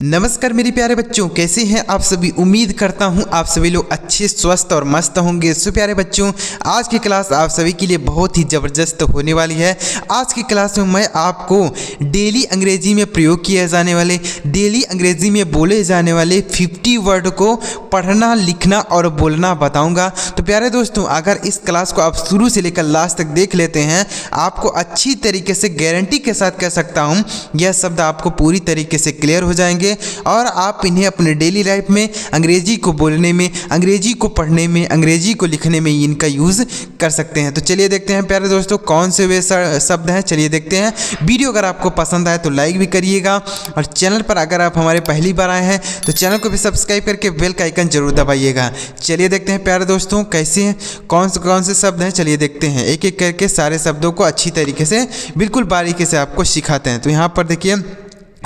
नमस्कार मेरे प्यारे बच्चों, कैसे हैं आप सभी। उम्मीद करता हूं आप सभी लोग अच्छे स्वस्थ और मस्त होंगे। सो प्यारे बच्चों, आज की क्लास आप सभी के लिए बहुत ही ज़बरदस्त होने वाली है। आज की क्लास में मैं आपको डेली अंग्रेजी में प्रयोग किए जाने वाले, डेली अंग्रेजी में बोले जाने वाले 50 वर्ड को पढ़ना, लिखना और बोलना बताऊँगा। तो प्यारे दोस्तों, अगर इस क्लास को आप शुरू से लेकर लास्ट तक देख लेते हैं, आपको अच्छी तरीके से गारंटी के साथ कह सकता हूँ यह शब्द आपको पूरी तरीके से क्लियर हो जाएंगे और आप इन्हें अपने डेली लाइफ में अंग्रेजी को बोलने में, अंग्रेजी को पढ़ने में, अंग्रेजी को लिखने में इनका यूज़ कर सकते हैं। तो चलिए देखते हैं प्यारे दोस्तों कौन से वे शब्द हैं। चलिए देखते हैं। वीडियो अगर आपको पसंद आए तो लाइक भी करिएगा और चैनल पर अगर आप हमारे पहली बार आए हैं तो चैनल को भी सब्सक्राइब करके बेल का आइकन जरूर दबाइएगा। चलिए देखते हैं प्यारे दोस्तों कैसे हैं, कौन से शब्द हैं। चलिए देखते हैं, एक एक करके सारे शब्दों को अच्छी तरीके से, बिल्कुल बारीकी से आपको सिखाते हैं। तो यहाँ पर देखिए,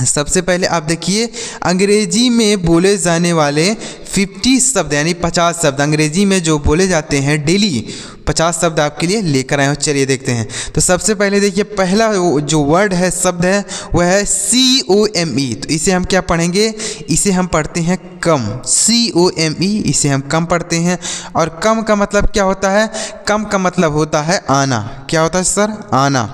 सबसे पहले आप देखिए, अंग्रेजी में बोले जाने वाले 50 शब्द यानी 50 शब्द, अंग्रेजी में जो बोले जाते हैं डेली 50 शब्द आपके लिए लेकर आए हो। चलिए देखते हैं। तो सबसे पहले देखिए, पहला जो वर्ड है, शब्द है, वह है COME। तो इसे हम क्या पढ़ेंगे, इसे हम पढ़ते हैं कम। COME, इसे हम कम पढ़ते हैं। और कम का मतलब क्या होता है, कम का मतलब होता है आना। क्या होता है सर, आना।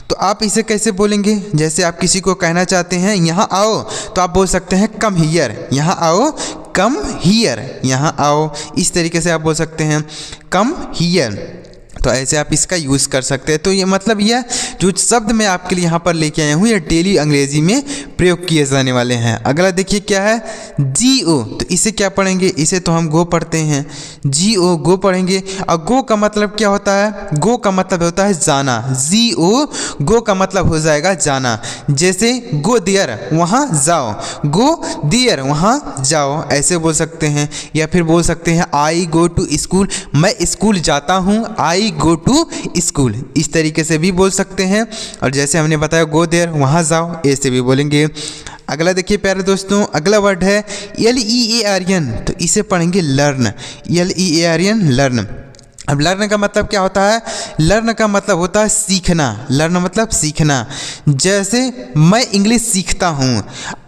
तो आप इसे कैसे बोलेंगे, जैसे आप किसी को कहना चाहते हैं यहाँ आओ, तो आप बोल सकते हैं कम हियर। यहाँ आओ, कम हियर, यहाँ आओ, इस तरीके से आप बोल सकते हैं कम हियर। तो ऐसे आप इसका यूज़ कर सकते हैं। तो ये मतलब यह जो शब्द मैं आपके लिए यहाँ पर लेके आया हूँ, ये डेली अंग्रेजी में प्रयोग किए जाने वाले हैं। अगला देखिए क्या है, GO। तो इसे क्या पढ़ेंगे, इसे तो हम गो पढ़ते हैं। GO, गो पढ़ेंगे। और गो का मतलब क्या होता है, गो का मतलब होता है जाना। GO, गो का मतलब हो जाएगा जाना। जैसे गो देयर, वहाँ जाओ, गो देयर, वहाँ जाओ, ऐसे बोल सकते हैं। या फिर बोल सकते हैं आई गो टू स्कूल, मैं स्कूल जाता हूँ, आई गो टू स्कूल, इस तरीके से भी बोल सकते हैं। और जैसे हमने बताया गो देयर, वहाँ जाओ, ऐसे भी बोलेंगे। अगला देखिए प्यारे दोस्तों, अगला वर्ड है LEARN। तो इसे पढ़ेंगे लर्न। LEARN, learn. अब लर्न का मतलब क्या होता है, लर्न का मतलब होता है सीखना। लर्न मतलब सीखना। जैसे मैं इंग्लिश सीखता हूँ,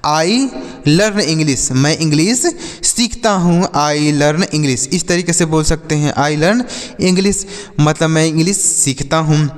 आई लर्न इंग्लिश, मैं इंग्लिश सीखता हूँ, आई लर्न इंग्लिश, इस तरीके से बोल सकते हैं। आई लर्न इंग्लिश मतलब मैं इंग्लिश सीखता हूँ।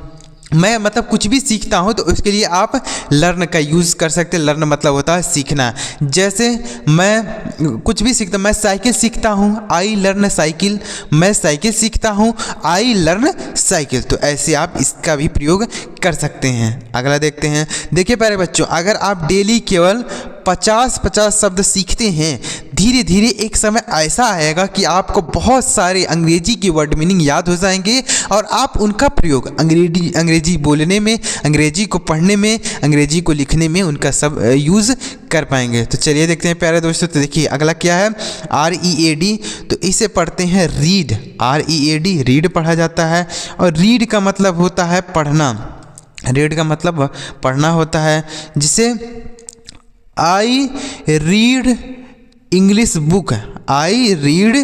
मैं मतलब कुछ भी सीखता हूँ तो उसके लिए आप लर्न का यूज़ कर सकते हैं। लर्न मतलब होता है सीखना। जैसे मैं कुछ भी सीखता, मैं साइकिल सीखता हूँ, आई लर्न साइकिल, मैं साइकिल सीखता हूँ, आई लर्न साइकिल। तो ऐसे आप इसका भी प्रयोग कर सकते हैं। अगला देखते हैं। देखिए प्यारे बच्चों, अगर आप डेली केवल 50 शब्द सीखते हैं, धीरे धीरे एक समय ऐसा आएगा कि आपको बहुत सारे अंग्रेजी की वर्ड मीनिंग याद हो जाएंगे और आप उनका प्रयोग अंग्रेजी बोलने में, अंग्रेजी को पढ़ने में, अंग्रेजी को लिखने में उनका सब यूज़ कर पाएंगे। तो चलिए देखते हैं प्यारे दोस्तों। तो देखिए अगला क्या है, READ। तो इसे पढ़ते हैं रीड। READ, रीड पढ़ा जाता है। और रीड का मतलब होता है पढ़ना। रीड का मतलब पढ़ना होता है। जिसे I read English book, I read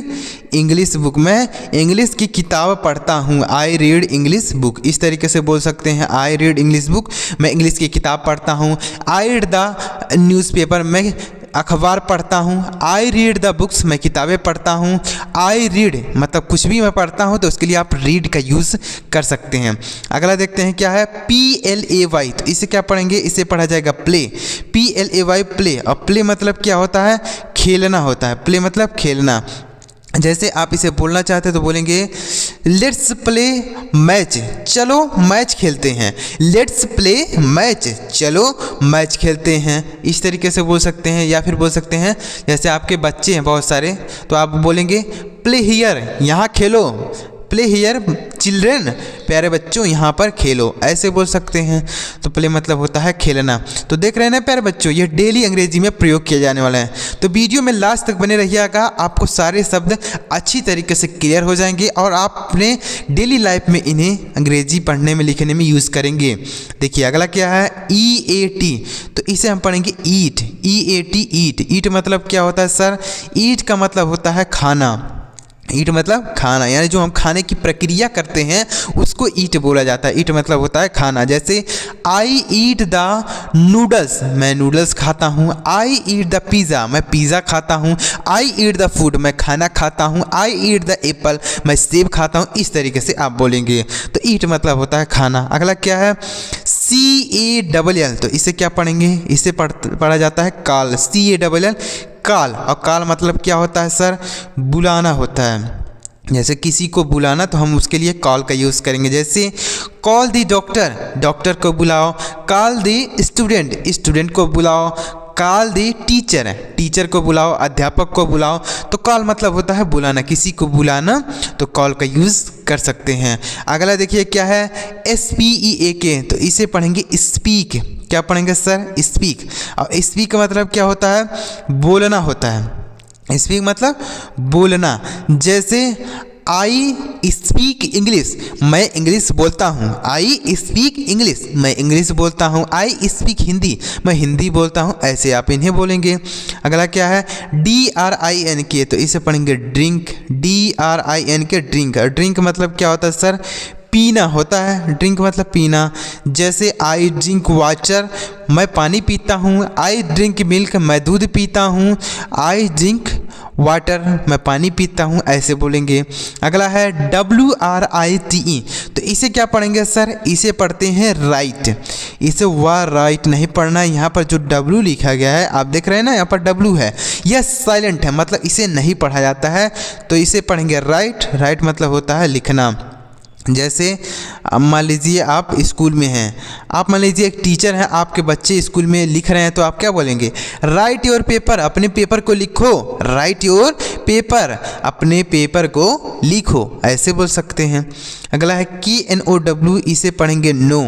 English book, मैं इंग्लिश की किताब पढ़ता हूँ, आई रीड इंग्लिश बुक, इस तरीके से बोल सकते हैं। आई रीड इंग्लिश बुक, मैं इंग्लिश की किताब पढ़ता हूँ। आई रीड द न्यूज़पेपर, मैं अखबार पढ़ता हूँ। आई रीड द बुक्स, मैं किताबें पढ़ता हूँ। आई रीड मतलब कुछ भी मैं पढ़ता हूँ, तो उसके लिए आप रीड का यूज़ कर सकते हैं। अगला देखते हैं क्या है, PLAY। तो इसे क्या पढ़ेंगे, इसे पढ़ा जाएगा प्ले। PLAY, play. और प्ले मतलब क्या होता है, खेलना होता है। प्ले मतलब खेलना। जैसे आप इसे बोलना चाहते हैं तो बोलेंगे लेट्स प्ले मैच, चलो मैच खेलते हैं। लेट्स प्ले मैच, चलो मैच खेलते हैं, इस तरीके से बोल सकते हैं। या फिर बोल सकते हैं, जैसे आपके बच्चे हैं बहुत सारे, तो आप बोलेंगे प्ले हियर, यहाँ खेलो। प्ले हियर चिल्ड्रेन, प्यारे बच्चों यहाँ पर खेलो, ऐसे बोल सकते हैं। तो प्ले मतलब होता है खेलना। तो देख रहे हैं ना प्यारे बच्चों, ये डेली अंग्रेजी में प्रयोग किया जाने वाला है। तो वीडियो में लास्ट तक बने रहिएगा, आपको सारे शब्द अच्छी तरीके से क्लियर हो जाएंगे और आप अपने डेली लाइफ में इन्हें अंग्रेजी पढ़ने में, लिखने में यूज़ करेंगे। देखिए अगला क्या है, EAT। तो इसे हम पढ़ेंगे ईट। EAT, ईट। ईट मतलब क्या होता है सर, ईट का मतलब होता है खाना। ईट मतलब खाना, यानी जो हम खाने की प्रक्रिया करते हैं उसको ईट बोला जाता है। ईट मतलब होता है खाना। जैसे आई ईट द नूडल्स, मैं नूडल्स खाता हूँ। आई ईट द पिज़्ज़ा, मैं पिज़्ज़ा खाता हूँ। आई ईट द फूड, मैं खाना खाता हूँ। आई ईट द एप्पल, मैं सेब खाता हूँ। इस तरीके से आप बोलेंगे। तो ईट मतलब होता है खाना। अगला क्या है, CALL, तो इसे क्या पढ़ेंगे, इसे पढ़ा जाता है कॉल, CALL कॉल। और कॉल मतलब क्या होता है सर, बुलाना होता है। जैसे किसी को बुलाना तो हम उसके लिए कॉल का यूज़ करेंगे। जैसे कॉल दी डॉक्टर, डॉक्टर को बुलाओ। कॉल दी स्टूडेंट, स्टूडेंट को बुलाओ। कॉल दी टीचर, टीचर को बुलाओ, अध्यापक को बुलाओ। तो कॉल मतलब होता है बुलाना, किसी को बुलाना, तो कॉल का यूज़ कर सकते हैं। अगला देखिए क्या है, SPEAK, तो इसे पढ़ेंगे स्पीक। क्या पढ़ेंगे सर, स्पीक। और स्पीक मतलब क्या होता है, बोलना होता है। स्पीक मतलब बोलना। जैसे आई स्पीक इंग्लिश, मैं इंग्लिश बोलता हूँ। आई स्पीक इंग्लिश, मैं इंग्लिश बोलता हूँ। आई स्पीक हिंदी, मैं हिंदी बोलता हूँ। ऐसे आप इन्हें बोलेंगे। अगला क्या है, DRINK, तो इसे पढ़ेंगे ड्रिंक। DRINK drink. ड्रिंक मतलब क्या होता है सर, पीना होता है। ड्रिंक मतलब पीना। जैसे आई ड्रिंक वाटर, मैं पानी पीता हूँ। आई ड्रिंक मिल्क, मैं दूध पीता हूँ। आई ड्रिंक वाटर, मैं पानी पीता हूँ। ऐसे बोलेंगे। अगला है WRITE, तो इसे क्या पढ़ेंगे सर, इसे पढ़ते हैं राइट। इसे वाह राइट नहीं पढ़ना। यहाँ पर जो W लिखा गया है आप देख रहे हैं ना, यहाँ पर W है, यह साइलेंट है, मतलब इसे नहीं पढ़ा जाता है। तो इसे पढ़ेंगे राइट। राइट मतलब होता है लिखना। जैसे मान लीजिए आप स्कूल में हैं, आप मान लीजिए एक टीचर हैं, आपके बच्चे स्कूल में लिख रहे हैं, तो आप क्या बोलेंगे, राइट योर पेपर, अपने पेपर को लिखो। राइट योर पेपर, अपने पेपर को लिखो। ऐसे बोल सकते हैं। अगला है KNOW, इसे पढ़ेंगे नो।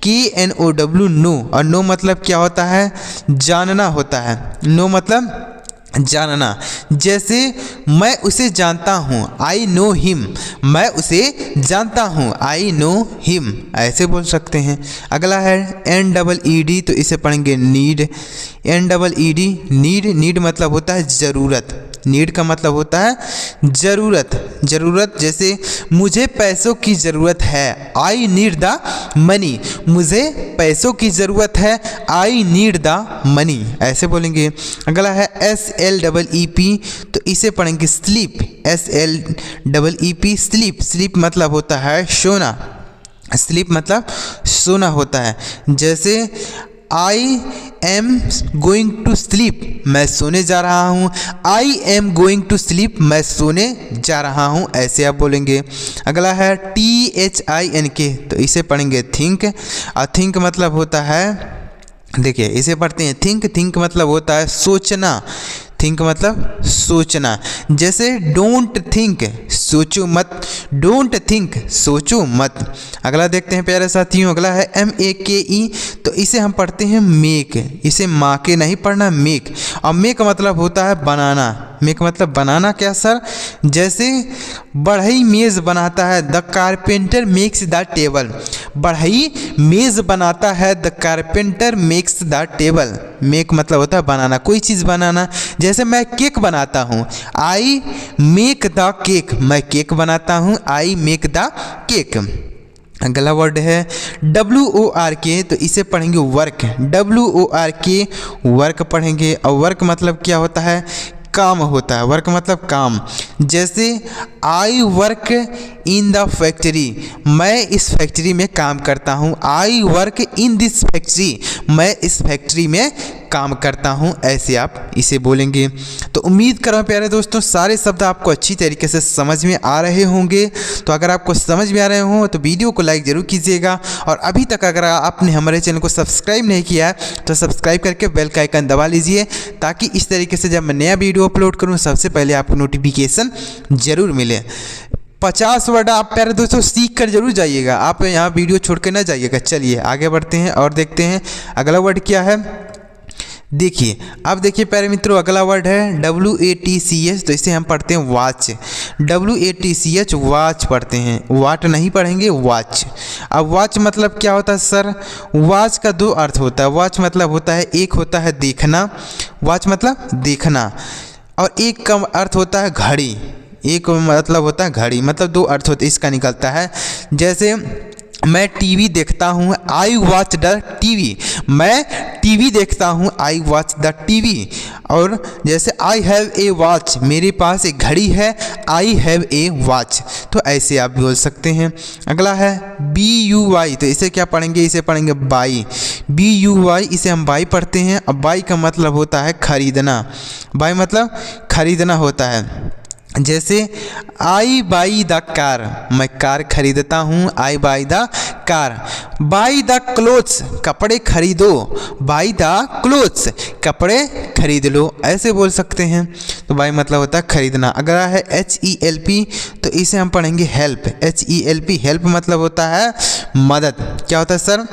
KNOW know. और नो मतलब क्या होता है, जानना होता है। नो मतलब जानना। जैसे मैं उसे जानता हूँ, आई नो हिम, मैं उसे जानता हूँ, आई नो हिम। ऐसे बोल सकते हैं। अगला है NEED, तो इसे पढ़ेंगे नीड। NEED need. नीड मतलब होता है ज़रूरत। नीड का मतलब होता है ज़रूरत। ज़रूरत, जैसे मुझे पैसों की ज़रूरत है, आई नीड द मनी, मुझे पैसों की ज़रूरत है, आई नीड द मनी। ऐसे बोलेंगे। अगला है SLEEP, तो इसे पढ़ेंगे स्लीप। SLEEP sleep. स्लीप मतलब होता है सोना। स्लीप मतलब सोना होता है। जैसे I am going to sleep, मैं सोने जा रहा हूँ। I am going to sleep, मैं सोने जा रहा हूँ। ऐसे आप बोलेंगे। अगला है THINK, तो इसे पढ़ेंगे थिंक। और थिंक मतलब होता है, देखिए इसे पढ़ते हैं थिंक। थिंक मतलब होता है सोचना। थिंक मतलब सोचना। जैसे डोंट थिंक, सोचो मत। डोंट थिंक, सोचो मत। अगला देखते हैं प्यारे साथियों। अगला है MAKE, तो इसे हम पढ़ते हैं मेक। इसे माँ के नहीं पढ़ना, मेक। और मेक मतलब होता है बनाना। मेक मतलब बनाना क्या सर, जैसे बढ़ई मेज़ बनाता है, the carpenter makes the table. बढ़ई मेज़ बनाता है, the carpenter makes the table. Make मतलब होता है बनाना, कोई चीज़ बनाना। जैसे मैं केक बनाता हूँ, आई मेक द केक, मैं केक बनाता हूँ, आई मेक द केक। अगला वर्ड है WORK, तो इसे पढ़ेंगे वर्क। WORK वर्क पढ़ेंगे। और वर्क मतलब क्या होता है, काम होता है। वर्क मतलब काम। जैसे I work in the factory, मैं इस फैक्ट्री में काम करता हूँ। I work in this factory, मैं इस फैक्ट्री में काम करता हूँ। ऐसे आप इसे बोलेंगे। तो उम्मीद कर रहा हूँ प्यारे दोस्तों सारे शब्द आपको अच्छी तरीके से समझ में आ रहे होंगे। तो अगर आपको समझ में आ रहे हों तो वीडियो को लाइक ज़रूर कीजिएगा। और अभी तक अगर आपने हमारे चैनल को सब्सक्राइब नहीं किया है तो सब्सक्राइब करके बेल का आइकन दबा लीजिए, ताकि इस तरीके से जब मैं नया वीडियो अपलोड करूँ सबसे पहले आपको नोटिफिकेशन ज़रूर मिले। 50 वर्ड आप प्यारे दोस्तों सीख कर जरूर जाइएगा, आप यहाँ वीडियो छोड़ के ना जाइएगा। चलिए आगे बढ़ते हैं और देखते हैं अगला वर्ड क्या है। देखिए अब देखिए प्यारे मित्रों, अगला वर्ड है WATCH, तो इसे हम पढ़ते हैं वॉच। WATCH वॉच पढ़ते हैं, वाट नहीं पढ़ेंगे, वॉच। अब वॉच मतलब क्या होता है सर, वॉच का दो अर्थ होता है। वॉच मतलब होता है, एक होता है देखना, वॉच मतलब देखना, और एक का अर्थ होता है घड़ी। एक मतलब होता है घड़ी, मतलब दो अर्थ होते इसका निकलता है। जैसे मैं टीवी देखता हूँ, आई वॉच द टीवी, मैं टीवी देखता हूँ, आई वॉच द टीवी। और जैसे आई हैव ए वॉच, मेरे पास एक घड़ी है, आई हैव ए वॉच, तो ऐसे आप बोल सकते हैं। अगला है BUY, तो इसे क्या पढ़ेंगे, इसे पढ़ेंगे बाई, BUY इसे हम बाई पढ़ते हैं। अब बाई का मतलब होता है खरीदना, बाई मतलब खरीदना होता है। जैसे आई बाई द कार, मैं कार खरीदता हूँ, I buy the car. Buy the clothes, कपड़े खरीदो, बाई द क्लोथ्स, कपड़े खरीद लो, ऐसे बोल सकते हैं। तो बाई मतलब होता है खरीदना। अगर है HELP, तो इसे हम पढ़ेंगे हेल्प, HELP, हेल्प मतलब होता है मदद। क्या होता है सर,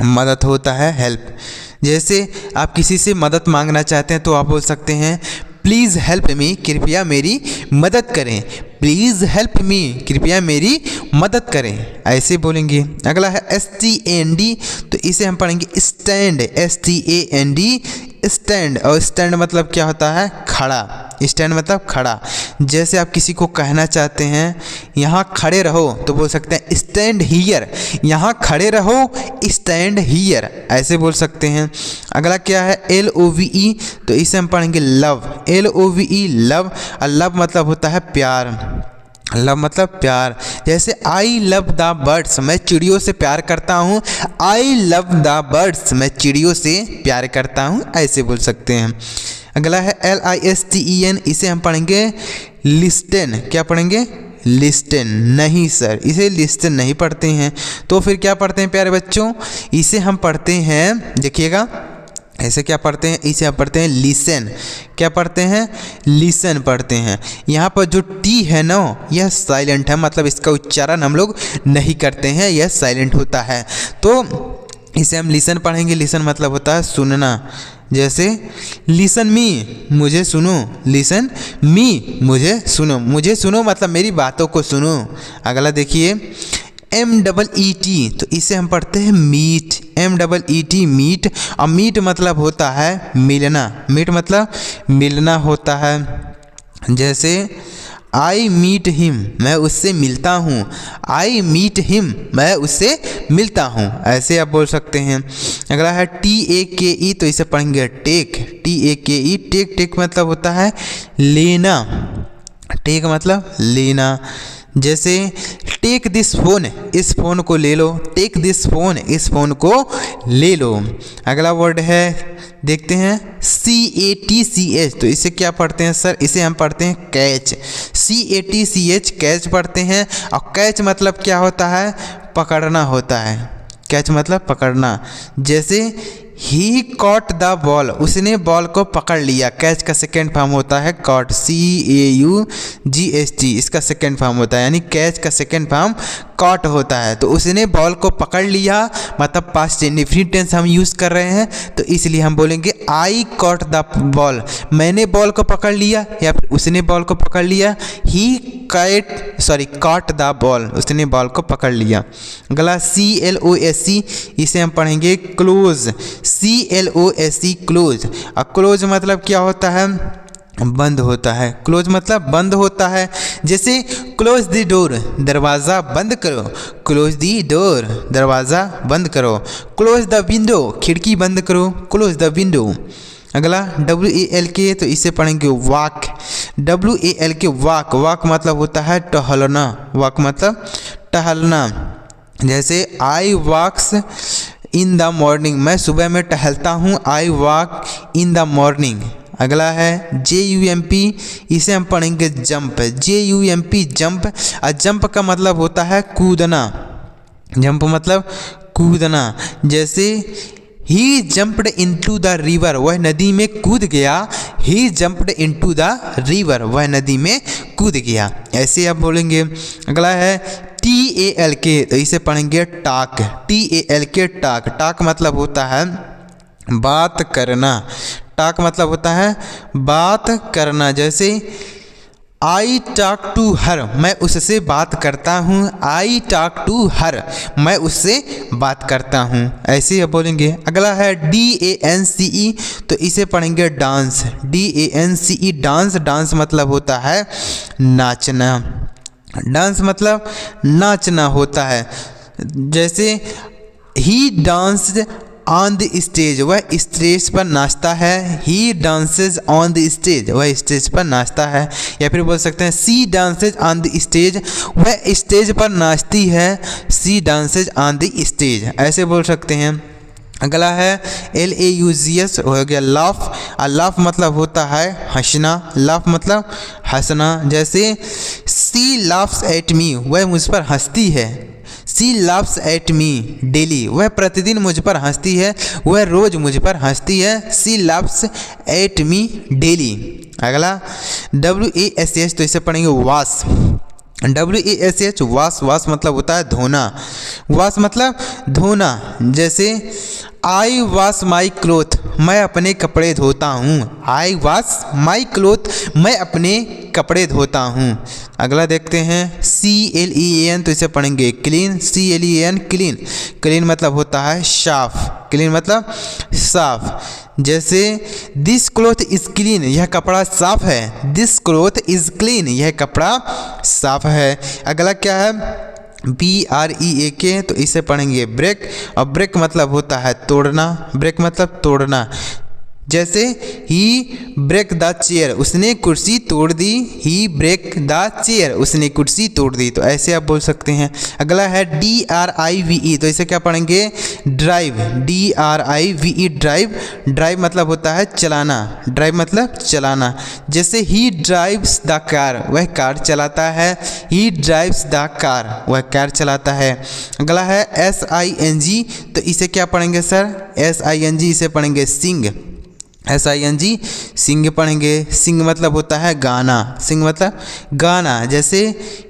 मदद होता है हेल्प। जैसे आप किसी से मदद मांगना चाहते हैं तो आप बोल सकते हैं प्लीज़ हेल्प मी, कृपया मेरी मदद करें, प्लीज़ हेल्प मी, कृपया मेरी मदद करें, ऐसे बोलेंगे। अगला है STAND, तो इसे हम पढ़ेंगे स्टैंड, STAND, स्टैंड। और स्टैंड मतलब क्या होता है, खड़ा, स्टैंड मतलब खड़ा। जैसे आप किसी को कहना चाहते हैं यहाँ खड़े रहो, तो बोल सकते हैं स्टैंड हियर, यहाँ खड़े रहो, स्टैंड हियर, ऐसे बोल सकते हैं। अगला क्या है LOVE, तो इसे हम पढ़ेंगे लव, LOVE लव। और लव मतलब होता है प्यार, लव मतलब प्यार। जैसे आई लव द बर्ड्स, मैं चिड़ियों से प्यार करता हूँ, आई लव द बर्ड्स, मैं चिड़ियों से प्यार करता हूँ, ऐसे बोल सकते हैं। अगला है LISTEN, इसे हम पढ़ेंगे लिस्टन। क्या पढ़ेंगे, लिस्टन। नहीं सर, इसे लिस्टन नहीं पढ़ते हैं, तो फिर क्या पढ़ते हैं प्यारे बच्चों, इसे हम पढ़ते हैं, देखिएगा ऐसे क्या पढ़ते हैं, इसे हम पढ़ते हैं लिसन। क्या पढ़ते हैं, लिसन पढ़ते हैं। यहाँ पर जो टी है ना, यह साइलेंट है, मतलब इसका उच्चारण हम लोग नहीं करते हैं, यह साइलेंट होता है, तो इसे हम लिसन पढ़ेंगे। लिसन मतलब होता है सुनना। जैसे लिसन मी, मुझे सुनो, लिसन मी, मुझे सुनो, मुझे सुनो मतलब मेरी बातों को सुनो। अगला देखिए MEET, तो इसे हम पढ़ते हैं मीट, MEET मीट। और मीट मतलब होता है मिलना, मीट मतलब मिलना होता है। जैसे आई मीट हिम, मैं उससे मिलता हूँ, आई मीट हिम, मैं उससे मिलता हूँ, ऐसे आप बोल सकते हैं। अगला है TAKE, तो इसे पढ़ेंगे टेक, TAKE, टेक। टेक मतलब होता है लेना, टेक मतलब लेना। जैसे टेक दिस फोन, इस फ़ोन को ले लो, टेक दिस फोन, इस फ़ोन को ले लो। अगला वर्ड है, देखते हैं CATCH, तो इसे क्या पढ़ते हैं सर, इसे हम पढ़ते हैं कैच, CATCH कैच पढ़ते हैं। और कैच मतलब क्या होता है, पकड़ना होता है, कैच मतलब पकड़ना। जैसे ही कॉट द बॉल, उसने बॉल को पकड़ लिया, कैच का सेकेंड फॉर्म होता है कॉट, CAUGHT, इसका सेकेंड फॉर्म होता है, यानी कैच का सेकेंड फॉर्म कॉट होता है। तो उसने बॉल को पकड़ लिया, मतलब पास्ट इंडेफिनिट टेंस हम यूज़ कर रहे हैं, तो इसलिए हम बोलेंगे आई कॉट द बॉल, मैंने बॉल को पकड़ लिया, या फिर उसने बॉल को पकड़ लिया, ही कॉट द बॉल, उसने बॉल को पकड़ लिया। अगला CLOSE, इसे हम पढ़ेंगे क्लोज, CLOSE क्लोज। और क्लोज मतलब क्या होता है, बंद होता है, क्लोज मतलब बंद होता है। जैसे क्लोज द डोर, दरवाज़ा बंद करो, क्लोज द डोर, दरवाज़ा बंद करो। क्लोज द विंडो, खिड़की बंद करो, क्लोज द विंडो। अगला WALK, तो इसे पढ़ेंगे वॉक, WALK वॉक। वॉक मतलब होता है टहलना, वॉक मतलब टहलना। जैसे आई वॉक्स इन द मॉर्निंग, मैं सुबह में टहलता हूँ, I walk in the morning. अगला है JUMP, इसे हम पढ़ेंगे जंप, JUMP जंप। और जंप का मतलब होता है कूदना, जंप मतलब कूदना। जैसे ही जंप्ड इनटू द रिवर, वह नदी में कूद गया, ही जंप्ड इनटू द रिवर, वह नदी में कूद गया, ऐसे आप बोलेंगे। अगला है TALK, तो इसे पढ़ेंगे टाक, TALK टाक। टाक मतलब होता है बात करना, टाक मतलब होता है बात करना। जैसे आई टॉक टू हर, मैं उससे बात करता हूँ। आई टॉक टू हर, मैं उससे बात करता हूँ। ऐसे ही बोलेंगे। अगला है DANCE, तो इसे पढ़ेंगे डांस। DANCE डांस, डांस मतलब होता है नाचना। डांस मतलब नाचना होता है। जैसे ही डांस्ड ऑन द स्टेज, वह स्टेज पर नाचता है। ही डांसेज ऑन द स्टेज, वह स्टेज पर नाचता है। या फिर बोल सकते हैं सी डांसेज ऑन द स्टेज, वह स्टेज पर नाचती है। सी डांसेज ऑन द स्टेज, ऐसे बोल सकते हैं। अगला है LAUGS, हो गया लाफ। लाफ मतलब होता है हंसना। लाफ मतलब हंसना। जैसे सी लाफ्स एट मी, वह मुझ पर हंसती है। सी लाफ्स एट मी डेली, वह प्रतिदिन मुझ पर हंसती है। वह रोज मुझ पर हंसती है। सी लाफ्स एट मी डेली। अगला WASH, तो इसे पढ़ेंगे वाश। WASH वाश, वाश मतलब होता है धोना। वाश मतलब धोना। जैसे आई वॉश माई क्लोथ, मैं अपने कपड़े धोता हूँ। आई वॉश माई क्लोथ, मैं अपने कपड़े धोता हूँ। अगला देखते हैं CLEAN, तो इसे पढ़ेंगे क्लीन। CLEAN क्लीन, क्लीन मतलब होता है साफ। क्लीन मतलब साफ। जैसे दिस क्लॉथ इज़ क्लीन, यह कपड़ा साफ है। दिस क्लॉथ इज़ क्लीन, यह कपड़ा साफ है। अगला क्या है BREAK, तो इसे पढ़ेंगे ब्रेक। और ब्रेक मतलब होता है तोड़ना। ब्रेक मतलब तोड़ना। जैसे ही ब्रेक द चेयर, उसने कुर्सी तोड़ दी। ही ब्रेक द चेयर, उसने कुर्सी तोड़ दी। तो ऐसे आप बोल सकते हैं। अगला है DRIVE, तो इसे क्या पढ़ेंगे ड्राइव। DRIVE ड्राइव, ड्राइव मतलब होता है चलाना। ड्राइव मतलब चलाना। जैसे ही ड्राइव्स द कार, वह कार चलाता है। ही ड्राइव्स द कार, वह कार चलाता है। अगला है SING, तो इसे क्या पढ़ेंगे सर SING, इसे पढ़ेंगे सिंग। SING सिंग पढ़ेंगे। सिंग मतलब होता है गाना। सिंग मतलब गाना। जैसे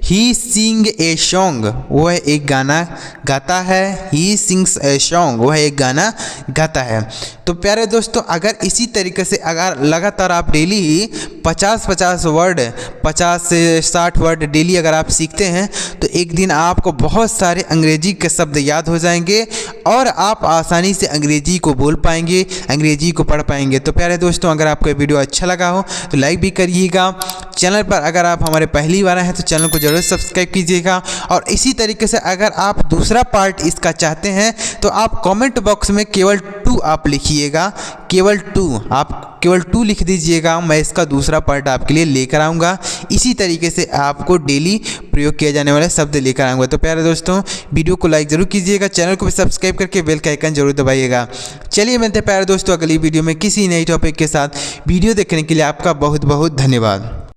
ही सिंग ए सॉन्ग, वह एक गाना गाता है। ही सिंग्स ए सॉन्ग, वह एक गाना गाता है। तो प्यारे दोस्तों, अगर इसी तरीके से अगर लगातार आप डेली 50-50 वर्ड, 50 से 60 वर्ड डेली अगर आप सीखते हैं, तो एक दिन आपको बहुत सारे अंग्रेजी के शब्द याद हो जाएंगे और आप आसानी से अंग्रेजी को बोल पाएंगे, अंग्रेजी को पढ़ पाएंगे। तो प्यारे दोस्तों, अगर आपको वीडियो अच्छा लगा हो तो लाइक भी करिएगा। चैनल पर अगर आप हमारे पहली बार हैं तो चैनल को जरूर सब्सक्राइब कीजिएगा। और इसी तरीके से अगर आप दूसरा पार्ट इसका चाहते हैं तो आप कमेंट बॉक्स में केवल 2 आप लिखिएगा। केवल 2, आप केवल 2 लिख दीजिएगा। मैं इसका दूसरा पार्ट आपके लिए लेकर आऊँगा। इसी तरीके से आपको डेली प्रयोग किया जाने वाले शब्द लेकर आऊँगा। तो प्यारे दोस्तों, वीडियो को लाइक जरूर कीजिएगा, चैनल को भी सब्सक्राइब करके बेल का आइकन जरूर दबाइएगा। चलिए मिलते हैं प्यारे दोस्तों अगली वीडियो में किसी नई टॉपिक के साथ। वीडियो देखने के लिए आपका बहुत बहुत धन्यवाद।